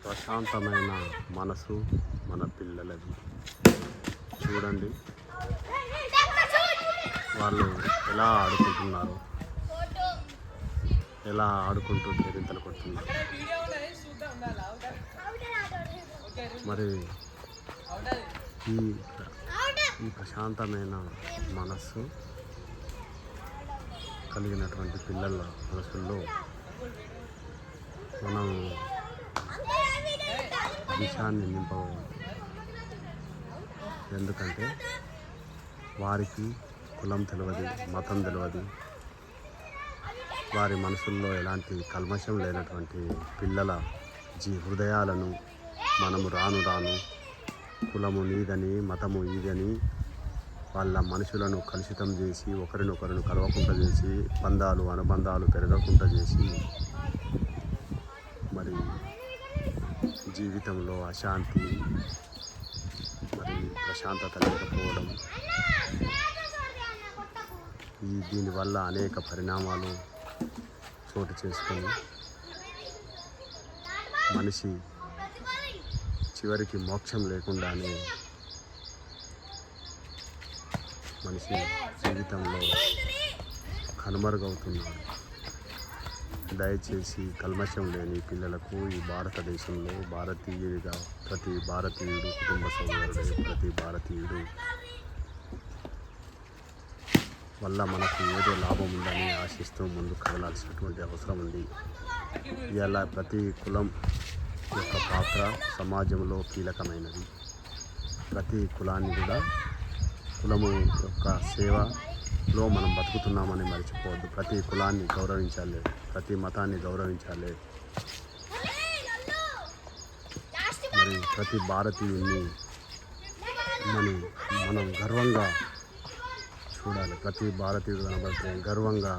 ప్రశాంతమైన మనసు మన పిల్లలది. చూడండి వాళ్ళు ఎలా ఆడుకుంటున్నారు, ఎలా ఆడుకుంటూ కేరింతలు కొడుతున్నారు. మరి ఈ ప్రశాంతమైన మనస్సు కలిగినటువంటి పిల్లల మనసుల్లో మనం విషయాన్ని నింపవచ్చు. ఎందుకంటే వారికి కులం తెలియదు, మతం తెలియదు. వారి మనసుల్లో ఎలాంటి కల్మషం లేనటువంటి పిల్లల హృదయాలను మనము రాను రాను కులము నీదని, మతము ఈదని వాళ్ళ మనుషులను కలుషితం చేసి, ఒకరినొకరిని కలవకుండా చేసి, బంధాలు అనుబంధాలు పెరగకుండా చేసి, మరి జీవితంలో అశాంతి, మరి ప్రశాంతత లేకపోవడం, దీనివల్ల అనేక పరిణామాలు చోటు చేసుకొని మనిషి చివరికి మోక్షం లేకుండానే మనిషి జీవితంలో కనుమరుగవుతున్నాడు. దయచేసి కల్మషం లేని పిల్లలకు ఈ భారతదేశంలో ప్రతి భారతీయుడు కుటుంబ సౌకర్యుడే. ప్రతి భారతీయుడు వల్ల మనకు ఏదో లాభం ఉందని ఆశిస్తూ ముందుకు కదలాల్సినటువంటి అవసరం ఉంది. ఇలా ప్రతి కులం యొక్క పాత్ర సమాజంలో కీలకమైనది. ప్రతి కులాన్ని కూడా కులము యొక్క సేవలో మనం బతుకుతున్నామని మర్చిపోవద్దు. ప్రతి కులాన్ని గౌరవించాలి, ప్రతి మతాన్ని గౌరవించాలి. మరి ప్రతి భారతీయుని మనం గర్వంగా చూడాలి. ప్రతి భారతీయుడు కనబడితే గర్వంగా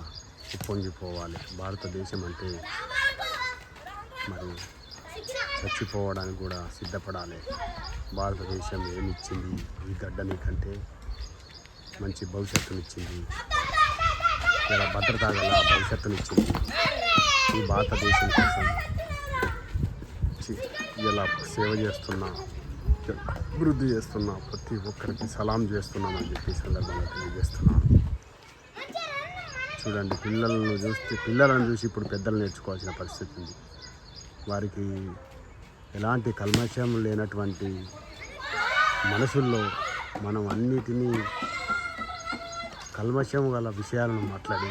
ఉప్పొంగిపోవాలి. భారతదేశం అంటే మరి చచ్చిపోవడానికి కూడా సిద్ధపడాలి. భారతదేశం ఏమిచ్చింది? ఈ గడ్డని కంటే మంచి భవిష్యత్తునిచ్చింది, ఇలా భద్రత గల భవిష్యత్తునిచ్చింది. ఈ భారతదేశం కోసం ఇలా సేవ చేస్తున్నా, అభివృద్ధి చేస్తున్నా ప్రతి ఒక్కరికి సలాం చేస్తున్నామని చెప్పి సందర్భంగా తెలియజేస్తున్నాను. చూడండి, పిల్లలను చూసి ఇప్పుడు పెద్దలు నేర్చుకోవాల్సిన పరిస్థితి ఉంది. వారికి ఎలాంటి కల్మషం లేనటువంటి మనసుల్లో మనం అన్నిటినీ కల్మషం గల విషయాలను మాట్లాడి